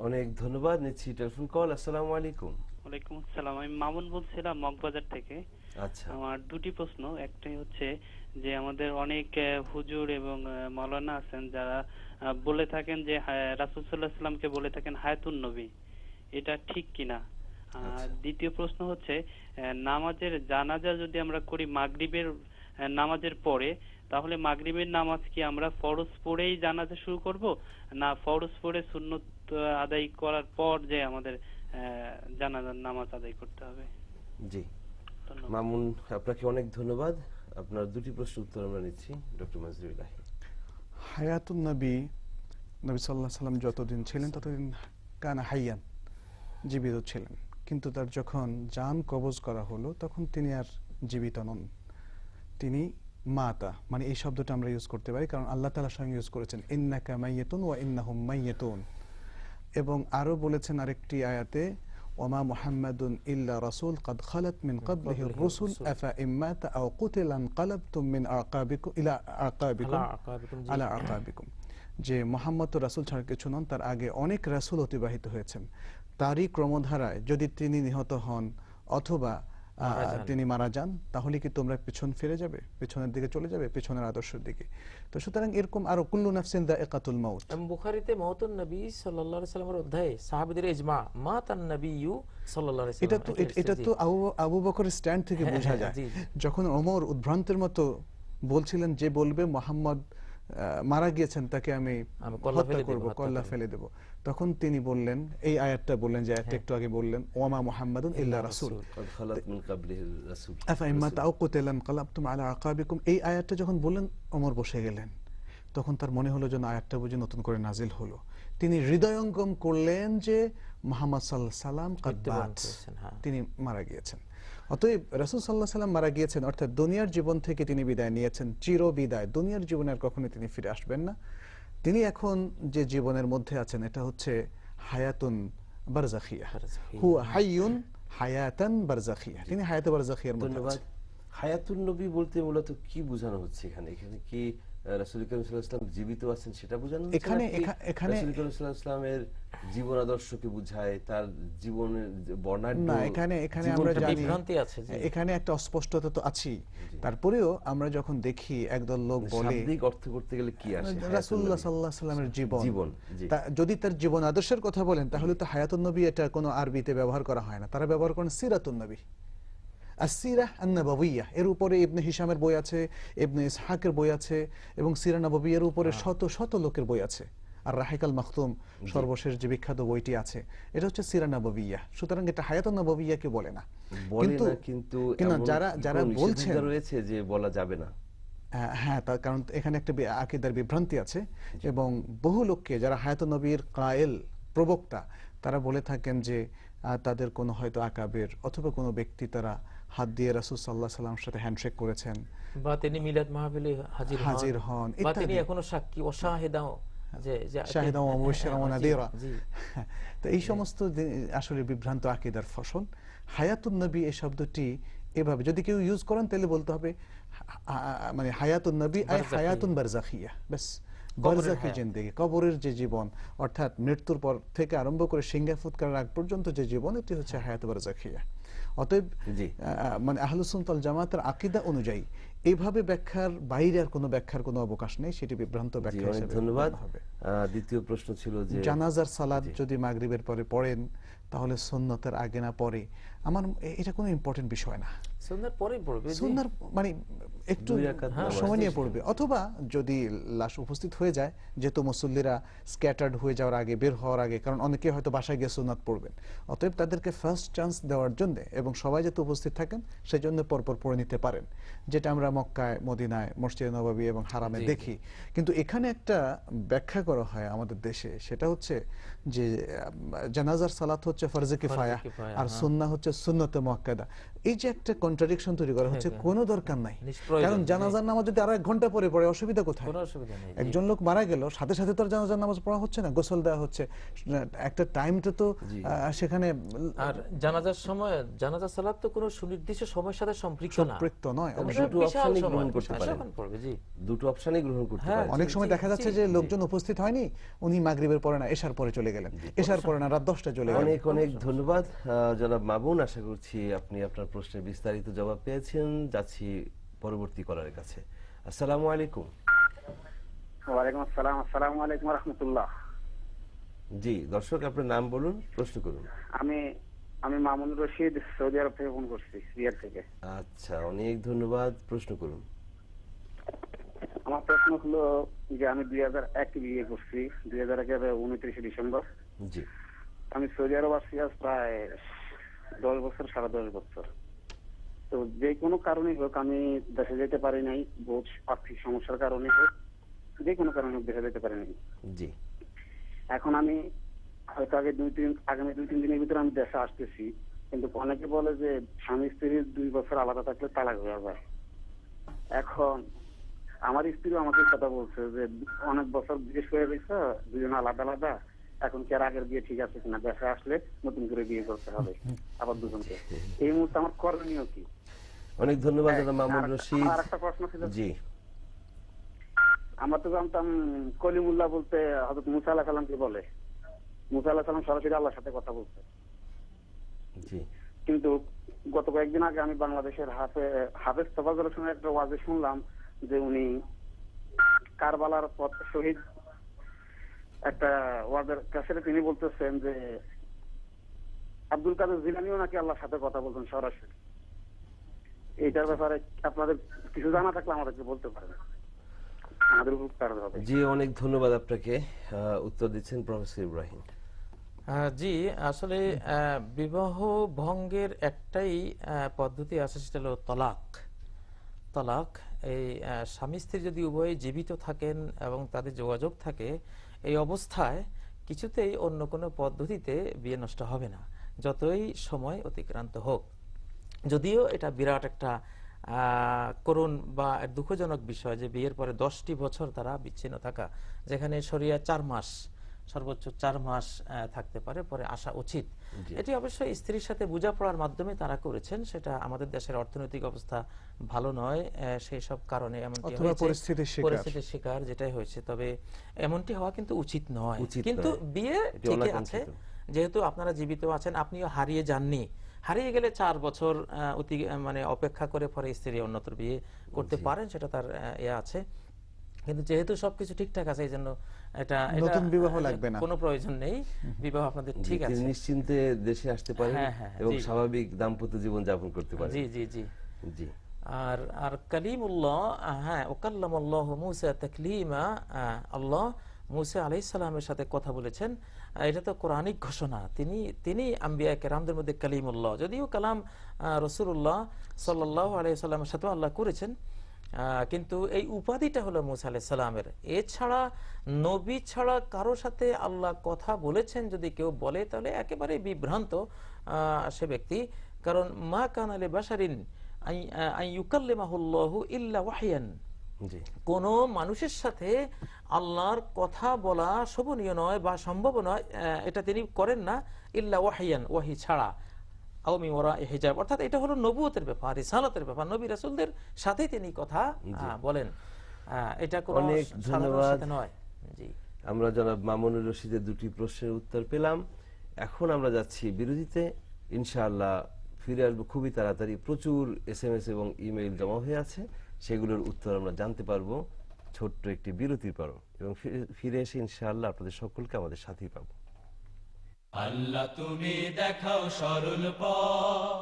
অনেক ধন্যবাদ। নিচ্ছি টেলিফোন কল। আসসালামু আলাইকুম। ওয়ালাইকুম আসসালাম। আমি মামুন বলছিলাম মগবাজার থেকে। আচ্ছা। আমার দুটি প্রশ্ন। একটাই হচ্ছে যে আমাদের অনেক হুজুর এবং মাওলানা আছেন যারা বলে থাকেন যে রাসূল সাল্লাল্লাহু আলাইহি ওয়াসাল্লামকে বলে থাকেন হায়াতুন নবী, এটা ঠিক কিনা? আর আচ্ছা। দ্বিতীয় প্রশ্ন হচ্ছে নামাজের জানাজা যদি আমরা করি মাগরিবের নামাজের পরে, তাহলে মাগরিবের নামাজ কি আমরা ফরজ পড়েই জানাজা শুরু করব, না ফরজ পড়ে সুন্নত আদায় করার পর যে আমাদের জানাজার নামাজ আদায় করতে হবে? জি, ধন্যবাদ। মামুন, আপনাকে অনেক ধন্যবাদ। আপনার দুটি প্রশ্নের উত্তর আমরা নিচ্ছি। ডক্টর মাজরুল্লাহ। হায়াতুন নবী, নবী সাল্লাল্লাহু আলাইহি সাল্লাম যতদিন ছিলেন ততদিন কানা হাইয়ান, জীবিত ছিলেন। কিন্তু তার যখন জান কবজ করা হলো তখন তিনি আর জীবিত নন, তিনি মাতা। মানে এই শব্দটা আমরা ইউজ করতে পারি কারণ আল্লাহ তাআলা স্বয়ং ইউজ করেছেন ইন্নাকা মাইয়াতুন ওয়া ইন্নাহুম মাইয়াতুন। এবং আরো বলেছেন আরেকটি আয়াতে ওমা মুহাম্মাদুন ইল্লা রাসূল কাদ খালাত মিন ক্বাবলিহির রুসুল আফা ইম্মাতা আও কুতিলা ইনকালাবতুম মিন আকাবিকুম ইলা আকাবিকুম আলা আকাবিকুম। যে মুহাম্মদ তো রাসূল ছাড়া কিছু নন, তার আগে অনেক রাসূল অতিবাহিত হয়েছেন, তারই ক্রমধারায় যদি তিনি নিহত হন অথবা তিনি মারা যান, তাহলে কি তোমরা পিছন ফিরে যাবে, পিছনের দিকে চলে যাবে, পিছনের আদর্শের দিকে? তো সুতরাং এরকম আরো কুল্লু নাফসিন যায়িকাতুল মাউত। বুখারীতে মাউতুন নবী সাল্লাল্লাহু আলাইহি সাল্লামের অধ্যায়ে সাহাবীদের ইজমা মাতান নবিয়্যু সাল্লাল্লাহু আলাইহি এটা সাল্লাম, তো এটা তো আবু বকরের স্ট্যান্ড থেকে বোঝা যায়। জি, জি। যখন ওমর উদ্ভ্রান্তের মতো বলছিলেন যে বলবে মোহাম্মদ মারা গিয়েছেন তাকে আমি হত্যা করব, কল্লা ফেলে দেব, তখন তিনি বললেন এই আয়াতটা বললেন যে আয়াতটা একটু আগে বললেন ওমা মুহাম্মাদুন ইল্লা রাসূল কদ খালাত মিন ক্বাবলিহির রাসূল আফা ইম্মাতা আও কুতিলা ইনকালাবতুম আলা আকাবিকুম। এই আয়াতটা যখন বললেন ওমর বসে গেলেন। তখন তার মনে হলো যেন আয়াতটা বুঝি নতুন করে নাজিল হলো। তিনি হৃদয়ঙ্গম করলেন যে মুহাম্মদ সাল্লাল্লাহু আলাইহি সাল্লাম কাদ বাত, তিনি মারা গিয়েছেন। অতএব রাসূল সাল্লাল্লাহু আলাইহি সাল্লাম মারা গিয়েছেন অর্থাৎ দুনিয়ার জীবন থেকে তিনি বিদায় নিয়েছেন, চির বিদায়। দুনিয়ার জীবনে আর কখনো তিনি ফিরে আসবেন না। তিনি এখন যে জীবনের মধ্যে আছেন এটা হচ্ছে হায়াতুন বারজাখিয়া, হুয়া হাইয়ুন হায়াতান বারজাখিয়া, তিনি হায়াতে বারজাখিয়ার মধ্যে ধন্যবাদ। আছেন। হায়াতুন নবী বলতে মূলত কি বোঝানো হচ্ছে এখানে? এখানে কি রাসূল করিম সাল্লাল্লাহু আলাইহি ওয়াসাল্লাম জীবিত আছেন সেটা বোঝানো হচ্ছে, এখানে নাকি এখানে রাসূল করিম সাল্লাল্লাহু আলাইহি ওয়াসাল্লামের জীবন আদর্শকে বোঝায়, তার জীবনের বর্ণাঢ্য না, এখানে আমরা জানি বিভ্রান্তি আছে। এখানে একটা অস্পষ্টতা তো আছেই। তারপরেও আমরা যখন দেখি একদল লোক বলে শাব্দিক অর্থ করতে গেলে কি আসে? রাসূলুল্লাহ সাল্লাল্লাহু আলাইহি সাল্লামের জীবন, জি। যদি তার জীবন আদর্শের কথা বলেন তাহলে তো হায়াতুন নবী এটা কোনো আরবিতে ব্যবহার করা হয় না, তারা ব্যবহার করেন সিরাতুন নবী, আসিরাহ আন-নববিয়্যাহ। এর উপরে ইবনে হিশামের বই আছে, ইবনে ইসহাকের বই আছে, এবং সিরা নববিয়্যার উপরে শত শত লোকের বই আছে। আর রাহিকাল মাখতুম সর্বশেষ যে বিখ্যাত বইটি আছে এটা হচ্ছে সিরা নববিয়্যাহ। সুতরাং এটা হায়াতুন নববিয়্যাহকে বলে না। কিন্তু যারা বলছেন রয়েছে যে বলা যাবে না। হ্যাঁ, তার কারণ এখানে একটা আকীদার বিভ্রান্তি আছে, এবং বহু লোককে যারা হায়াতুন নবীর কায়েল, প্রবক্তা, তারা বলে থাকেন যে তাদের কোনো হয়তো আকাবের অথবা কোনো ব্যক্তি তারা হাত দিয়ে রাসূল সাল্লাল্লাহু আলাইহি সাল্লামের সাথে হ্যান্ডশেক করেছেন, বা তিনি মিলাদ মাহফিলে হাজির হন, বা তিনি ইত্যাদি। এখনো সাক্ষী ও শাহিদাও, শাহিদা ওয়া মুবাশশিরা ওয়া নাযীরা। জি। তো এই সমস্ত আসলে বিভ্রান্ত আকীদার ফসল। হায়াতুন নবী এই শব্দটি এভাবে যদি কেউ ইউজ করেন তাহলে বলতে হবে মানে হায়াতুন নবী আই হায়াতুন বারজাখিয়া, বাস বারজাখি জিন্দেগি, কবরের যে জীবন, অর্থাৎ মৃত্যুর পর থেকে আরম্ভ করে সিংহে ফুৎকারের আগ পর্যন্ত যে জীবন, এটি হচ্ছে হায়াত বারজাখিয়া। অতএব মানে আহলুস সুন্নাত ওয়াল জামাতের আকীদা অনুযায়ী এইভাবে ব্যাখ্যার বাইরে আর কোনো ব্যাখ্যার কোনো অবকাশ নেই, সেটি বিভ্রান্ত ব্যাখ্যা হিসেবে ধন্যবাদ হবে। দ্বিতীয় প্রশ্ন ছিল যে জানাজার সালাত যদি মাগরিবের পরে পড়েন তাহলে সুন্নতের আগে না পরে, আমার এটা কোনো ইম্পর্টেন্ট বিষয় না। সুন্নাহর পরেই পড়বে, সুন্নাহর মানে একটু সময় নিয়ে পড়বে, অথবা যদি লাশ উপস্থিত হয়ে যায়, যেহেতু মুসল্লিরা স্ক্যাটার্ড হয়ে যাওয়ার আগে, বের হওয়ার আগে, কারণ অনেকে হয়তো বাসায় গিয়ে সুন্নাত পড়বেন, অতএব তাদেরকে ফার্স্ট চান্স দেওয়ার জন্য এবং সবাই যাতে উপস্থিত থাকেন সেই জন্য পরপর পড়ে নিতে পারেন, যেটা আমরা মক্কায়, মদিনায়, মসজিদে নববী এবং হারামে দেখি। কিন্তু এখানে একটা ব্যাখ্যা করা হয় আমাদের দেশে, সেটা হচ্ছে যে জানাজার সালাত হচ্ছে হচ্ছে ফরজে কিফায়া কিফায়া, আর হ্যাঁ। সুন্নাহ হচ্ছে সুন্নতে মুআক্কাদা। এই যে একটা কন্ট্রাডিকশন তৈরি করা হচ্ছে, কোনো দরকার নাই। নিষ্প্রয়োজন, কারণ জি। জানাজার নামাজ যদি আরো 1 ঘন্টা পরে পড়ে, অসুবিধা কোথায়? কোনো অসুবিধা নেই, জি। একজন লোক মারা গেল, সাথে সাথে তো আর জানাজার নামাজ পড়া হচ্ছে না, গোসল দেওয়া হচ্ছে, একটা টাইমটা তো জি। সেখানে আর জানাজার সময় জানাজা সালাত তো কোনো সুনির্দিষ্ট সময়ের সাথে সম্পৃক্ত না, সম্পৃক্ত নয়। তাহলে অবশ্যই। দুটো বিশাল অপশনই সময়, গ্রহণ করতে বিশাল পারেন। সময় পড়বে, জি। দুটো অপশনই গ্রহণ করতে হ্যাঁ, পারেন। অনেক জি, সময় জি, দেখা যাচ্ছে জি, যে জি। লোকজন উপস্থিত হয়নি, উনি মাগরিবের পরে না এশার পরে চলে গেলেন, এশার পরে না রাত 10টায় চলে গেলেন। অনেক অনেক ধন্যবাদ জনাব মামুন, আশা করছি আপনি আপনার প্রশ্নের বিস্তারিত জবাব পেয়েছেন। যাচ্ছি পরবর্তী কলারের কাছে। আসসালামু আলাইকুম। ওয়ালাইকুম আসসালাম। আসসালামু আলাইকুম ওয়া রাহমাতুল্লাহ। জি দর্শক, আপনার নাম বলুন, প্রশ্ন করুন। আমি মামুন রশিদ, সৌদি আরব থেকে ফোন করছি, রিয়াদ থেকে। আচ্ছা, অনেক ধন্যবাদ, প্রশ্ন করুন। আমার প্রশ্ন হলো যে আমি 2001 বিয়ে করছি, 2001 29 ডিসেম্বর। জি। আমি সৌদি আরব আসছি আজ প্রায় 10 বছর, 10.5 বছর। তো যে কোনো কারণে হোক আমি দেশে যেতে পারি নাই, বহুত আর্থিক সমস্যার কারণে হোক, যে কোনো কারণে হোক দেশে যেতে পারি নাই। জি। এখন আমি হয়তো আগামী 2-3 দিনের ভিতরে আমি দেশে আসতেছি, কিন্তু অনেকে বলে যে স্বামী স্ত্রীর 2 বছর আলাদা থাকলে তালাক হয়ে যায়। এখন আমার স্ত্রী আমাকে কথা বলছে যে অনেক বছর বিদেশ হয়ে গেছে, দুজন আলাদা আলাদা, এখন কি আর আগের বিয়ে ঠিক আছে কিনা, দেশে আসলে নতুন করে বিয়ে করতে হবে আবার দুজনকে। এই মুহূর্তে আমার করণীয় কি? অনেক ধন্যবাদ জনাব মামুন রশিদ। আর একটা প্রশ্ন ছিল, জি। আমরা তো জানতাম কলিমুল্লাহ বলতে হযরত মুসা আলাইহিস সালামকে বলে। মুসা আলাইহিস সালাম সরাসরি আল্লাহর সাথে কথা বলছে। জি। কিন্তু গত কয়েকদিন আগে আমি বাংলাদেশের হাফেজ তোফাজ্জল হোসেনের একটা ওয়াজে শুনলাম যে উনি কারবালার পথ শহীদ একটা ওয়াজের কাছে তিনি বলতেছেন যে আব্দুল কাদের জিলানীও নাকি আল্লাহর সাথে কথা বলতেন সরাসরি। এইটার ব্যাপারে আপনাদের কিছু জানা থাকলে আমাদেরকে বলতে পারেন, আমাদের উপকার হবে। জি, অনেক ধন্যবাদ আপনাকে। উত্তর দিচ্ছেন প্রফেসর ইব্রাহিম। জি, আসলে বিবাহ ভঙ্গের একটাই পদ্ধতি আছে, সেটা হলো তলাক। তলাক, এই স্বামী স্ত্রী যদি উভয়ে জীবিত থাকেন এবং তাদের যোগাযোগ থাকে, এই অবস্থায় কিছুতেই অন্য কোনো পদ্ধতিতে বিয়ে নষ্ট হবে না, যতই সময় অতিক্রান্ত হোক। যদিও এটা বিরাট একটা করুণ বা দুঃখজনক বিষয় যে বিয়ের পরে 10টি বছর তারা বিচ্ছিন্ন থাকা, যেখানে শরিয়া 4 মাস, সর্বোচ্চ 4 মাস থাকতে পারে, পরে আসা উচিত। এটি অবশ্যই স্ত্রীর সাথে বোঝাপড়ার মাধ্যমে তারা করেছেন, সেটা আমাদের দেশের অর্থনৈতিক অবস্থা ভালো নয়, সেই সব কারণে এমনটি হয়েছে, পরিস্থিতির শিকার যেটাই হয়েছে। তবে এমনটি হওয়া কিন্তু উচিত নয়। কিন্তু বিয়ে ঠিকই আছে, যেহেতু আপনারা জীবিত আছেন, আপনিও হারিয়ে যাননি। হারিয়ে গেলে 4 বছর মানে অপেক্ষা করে পরে স্ত্রী অন্যত্র বিয়ে করতে পারেন, সেটা তার আছে। কিন্তু যেহেতু সবকিছু ঠিকঠাক আছে, এই জন্য এটা নতুন বিবাহ লাগবে না, কোনো প্রয়োজন নেই, বিবাহ আপনাদের ঠিক আছে, নিশ্চিন্তে দেশে আসতে পারেন এবং স্বাভাবিক দাম্পত্য জীবন যাপন করতে পারেন। জি জি জি জি। আর কালিমুল্লাহ, হ্যাঁ, ওয়াকাল্লামাল্লাহু মুসা তাকলিমা, আল্লাহ মুসা আলাইহিস সালামের সাথে কথা বলেছেন, এটা তো কোরআনিক ঘোষণা। তিনি আম্বিয়া কেরামদের মধ্যে কালিমুল্লাহ, যদিও কালাম রাসূলুল্লাহ সাল্লাল্লাহু আলাইহি সাল্লামের সাথে আল্লাহ করেছেন, কিন্তু এই উপাধিটা হলো মুসা আলাইহিস সালামের। এছাড়া নবী ছাড়া কারো সাথে আল্লাহ কথা বলেছেন যদি কেউ বলে, তাহলে একেবারে বিভ্রান্ত সে ব্যক্তি। কারণ মা কানা লিবাশারিন আন ইউকাল্লিমাহুল্লাহু ইল্লা ওয়াহয়ান, কোন মানুষের সাথে আল্লাহর কথা বলা শোভনীয় নয় বা সম্ভব নয়, এটা তিনি করেন না, ইল্লা ওয়াহয়ান, ওয়াহি ছাড়া, আও মিন ওয়ারাই হিজাব, অর্থাৎ এটা হলো নবুয়তের ব্যাপার, রিসালাতের ব্যাপার, নবী রাসূলদের সাথে তিনি কথা বলেন, এটা কোনো সাধারণ সাথে নয়। জি, আমরা জনাব মামুনুর রশিদের 2টি প্রশ্নের উত্তর পেলাম। এখন আমরা যাচ্ছি বিরতিতে। ইনশাআল্লাহ ফিরে আসবো খুবই তাড়াতাড়ি। প্রচুর SMS এবং ইমেইল জমা হয়ে আছে, সেগুলোর উত্তর আমরা জানতে পারবো ছোট্ট একটি বিরতির পর, এবং ফিরে এসে ইনশাআল্লাহ আপনাদের সকলকে আমাদের সাথেই পাবো। আল্লাহ তুমি দেখাও সরল পথ।